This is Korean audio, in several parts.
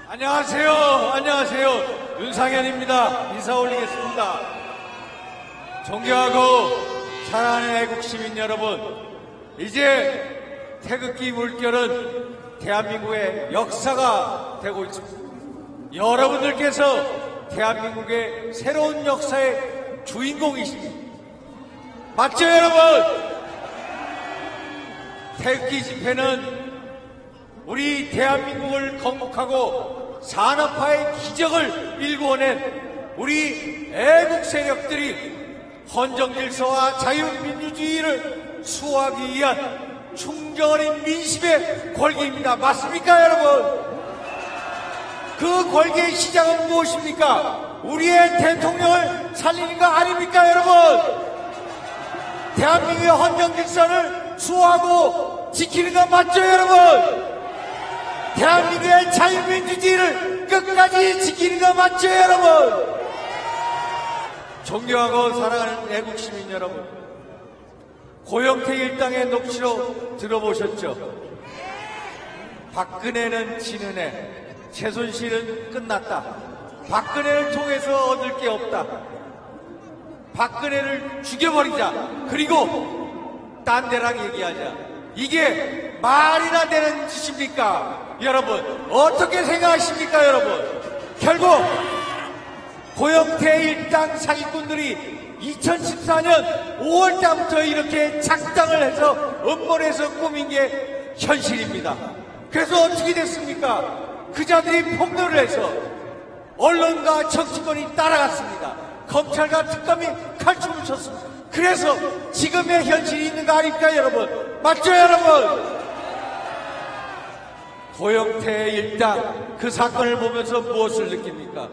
안녕하세요. 안녕하세요. 윤상현입니다. 인사 올리겠습니다. 존경하고 사랑하는 애국 시민 여러분, 이제 태극기 물결은 대한민국의 역사가 되고 있습니다. 여러분들께서 대한민국의 새로운 역사의 주인공이십니다. 맞죠, 여러분? 태극기 집회는 우리 대한민국을 건국하고 산업화의 기적을 일구어낸 우리 애국 세력들이 헌정질서와 자유민주주의를 수호하기 위한 충정어린 민심의 권리입니다. 맞습니까, 여러분? 그 권리의 시작은 무엇입니까? 우리의 대통령을 살리는 거 아닙니까, 여러분? 대한민국의 헌정질서를 수호하고 지키는 거 맞죠, 여러분? 대한민국의 자유민주주의를 끝까지 지키는 거 맞죠, 여러분? 존경하고 사랑하는 애국시민 여러분, 고영태 일당의 녹취록 들어보셨죠? 박근혜는 지는 해, 최순실은 끝났다. 박근혜를 통해서 얻을 게 없다. 박근혜를 죽여버리자. 그리고 딴 데랑 얘기하자. 이게 말이나 되는 짓입니까? 여러분, 어떻게 생각하십니까, 여러분? 결국 고영태 일당 사기꾼들이 2014년 5월달부터 이렇게 작당을 해서 음모해서 꾸민 게 현실입니다. 그래서 어떻게 됐습니까? 그자들이 폭로를 해서 언론과 정치권이 따라갔습니다. 검찰과 특검이 칼춤을 췄습니다. 그래서 지금의 현실이 있는 거 아닙니까, 여러분? 맞죠, 여러분? 고영태 일당 그 사건을 보면서 무엇을 느낍니까?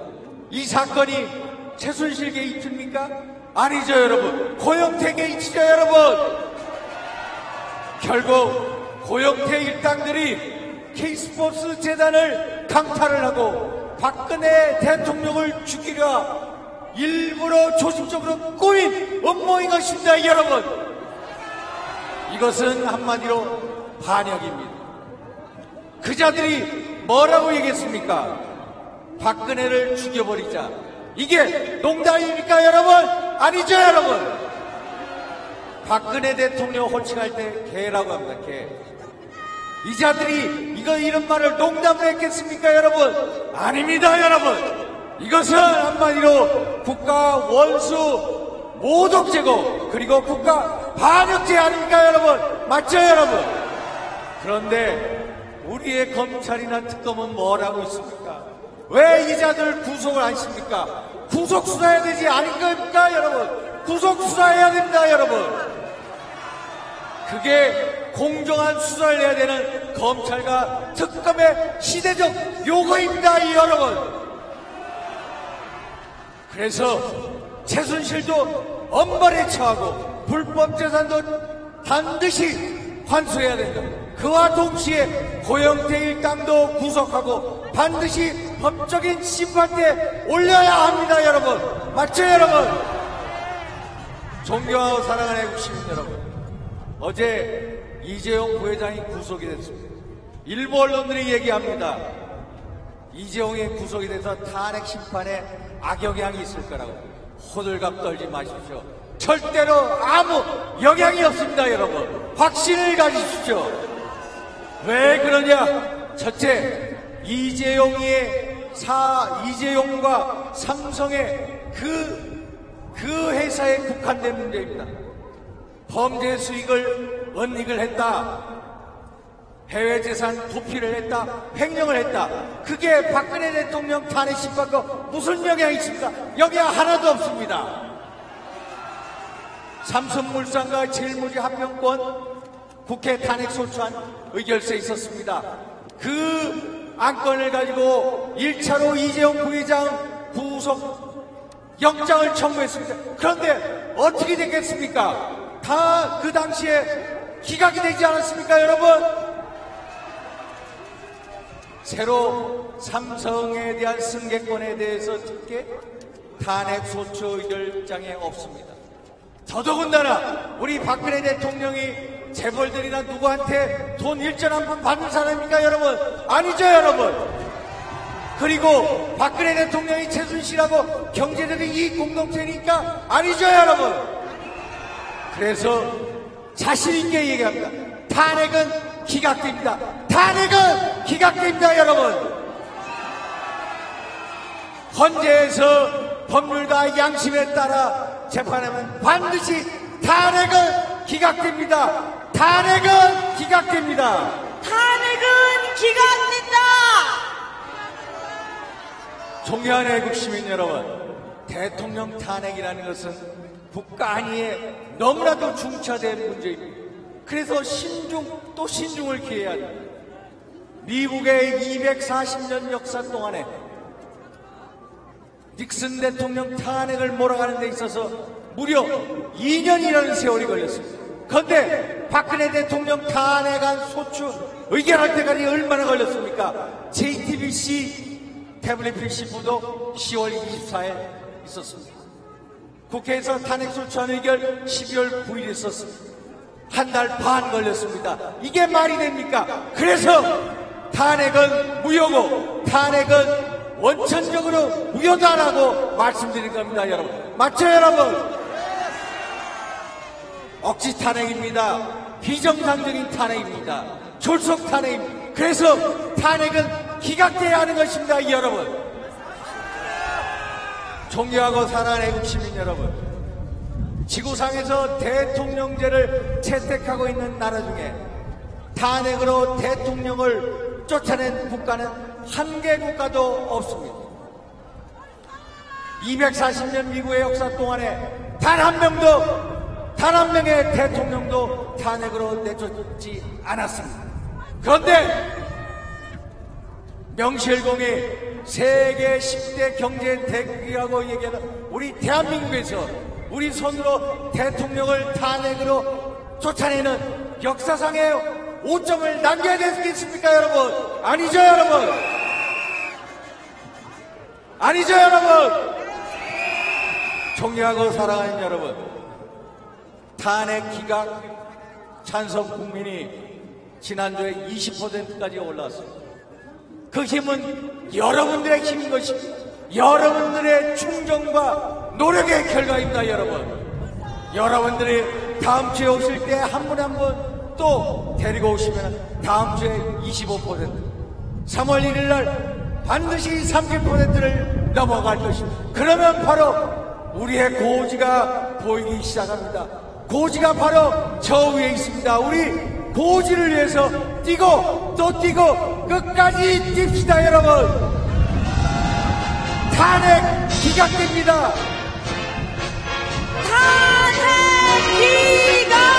이 사건이 최순실 게이트입니까? 아니죠, 여러분. 고영태 게이트죠, 여러분. 결국 고영태 일당들이 K스포츠 재단을 강탈을 하고 박근혜 대통령을 죽이려 일부러 조직적으로 꾸민 음모인 것입니다, 여러분. 이것은 한마디로 반역입니다. 그자들이 뭐라고 얘기했습니까? 박근혜를 죽여버리자. 이게 농담입니까, 여러분? 아니죠, 여러분? 박근혜 대통령 호칭할 때 개라고 합니다, 개. 이 자들이 이런 말을 농담으로 했겠습니까, 여러분? 아닙니다, 여러분. 이것은 한마디로 국가 원수 모독 제거, 그리고 국가 반역죄 아닙니까, 여러분? 맞죠, 여러분? 그런데 우리의 검찰이나 특검은 뭐라고 있습니까? 왜 이자들 구속을 안 시킵니까? 구속 수사해야 되지 않은 겁니까, 여러분? 구속 수사해야 됩니다, 여러분. 그게 공정한 수사를 해야 되는 검찰과 특검의 시대적 요구입니다, 여러분. 그래서 최순실도 엄벌에 처하고 불법 재산도 반드시 환수해야 된다. 그와 동시에 고영태 일당도 구속하고 반드시 법적인 심판대에 올려야 합니다, 여러분. 맞죠, 여러분? 존경하고 사랑하는 애국시민 여러분, 어제 이재용 부회장이 구속이 됐습니다. 일부 언론들이 얘기합니다. 이재용의 구속이 돼서 탄핵 심판에 악영향이 있을 거라고. 호들갑 떨지 마십시오. 절대로 아무 영향이 없습니다, 여러분. 확신을 가지십시오. 왜 그러냐? 첫째, 이재용과 삼성의 그 회사에 국한된 문제입니다. 범죄 수익을 은닉을 했다. 해외 재산 도피를 했다. 횡령을 했다. 그게 박근혜 대통령 탄핵 심판과 무슨 영향이 있습니까? 영향 하나도 없습니다. 삼성물산과 제일모직 합병권 국회 탄핵 소추안 의결서에 있었습니다. 그 안건을 가지고 1차로 이재용 부회장 구속 영장을 청구했습니다. 그런데 어떻게 됐겠습니까? 다 그 당시에 기각이 되지 않았습니까, 여러분? 새로 삼성에 대한 승계권에 대해서 듣게 탄핵 소추 의결장에 없습니다. 더더군다나 우리 박근혜 대통령이 재벌들이나 누구한테 돈 1전 한 푼 받는 사람입니까 여러분? 아니죠 여러분? 그리고 박근혜 대통령이 최순실하고 경제적인 이익 공동체니까 아니죠 여러분? 그래서 자신있게 얘기합니다. 탄핵은 기각됩니다. 탄핵은 기각됩니다 여러분. 헌재에서 법률과 양심에 따라 재판하면 반드시 탄핵은 기각됩니다. 탄핵은 기각됩니다. 탄핵은 기각된다. 존경하는 애국 시민 여러분, 대통령 탄핵이라는 것은 국가 안위에 너무나도 중차대한 문제입니다. 그래서 또 신중을 기해야 합니다. 미국의 240년 역사 동안에 닉슨 대통령 탄핵을 몰아가는 데 있어서 무려 2년이라는 세월이 걸렸습니다. 그런데 박근혜 대통령 탄핵안 소추 의결할 때까지 얼마나 걸렸습니까? JTBC 태블릿PC 보도 10월 24일 있었습니다. 국회에서 탄핵 소추안 의결 12월 9일 있었습니다. 한 달 반 걸렸습니다. 이게 말이 됩니까? 그래서 탄핵은 무효고 탄핵은 원천적으로 무효다라고 말씀드린 겁니다 여러분. 맞죠 여러분? 억지 탄핵입니다. 비정상적인 탄핵입니다. 졸속 탄핵입니다. 그래서 탄핵은 기각돼야 하는 것입니다 여러분. 존경하고 사랑하는 애국 시민 여러분, 지구상에서 대통령제를 채택하고 있는 나라 중에 탄핵으로 대통령을 쫓아낸 국가는 한 개 국가도 없습니다. 240년 미국의 역사 동안에 단 한 명의 대통령도 탄핵으로 내쫓지 않았습니다. 그런데 명실공히 세계 10대 경제 대국이라고 얘기하는 우리 대한민국에서 우리 손으로 대통령을 탄핵으로 쫓아내는 역사상의 오점을 남겨야 되겠습니까 여러분? 아니죠 여러분? 아니죠 여러분? 존경하고 사랑하는 여러분, 탄핵 기각 찬성 국민이 지난주에 20%까지 올라왔습니다. 그 힘은 여러분들의 힘인 것입니다. 여러분들의 충정과 노력의 결과입니다 여러분. 여러분들이 다음 주에 오실 때 한 분에 한 분 또 데리고 오시면 다음 주에 25%, 3월 1일 날 반드시 30%를 넘어갈 것입니다. 그러면 바로 우리의 고지가 보이기 시작합니다. 고지가 바로 저 위에 있습니다. 우리 고지를 위해서 뛰고 또 뛰고 끝까지 뜁시다 여러분. 탄핵 기각됩니다. 탄핵 기각.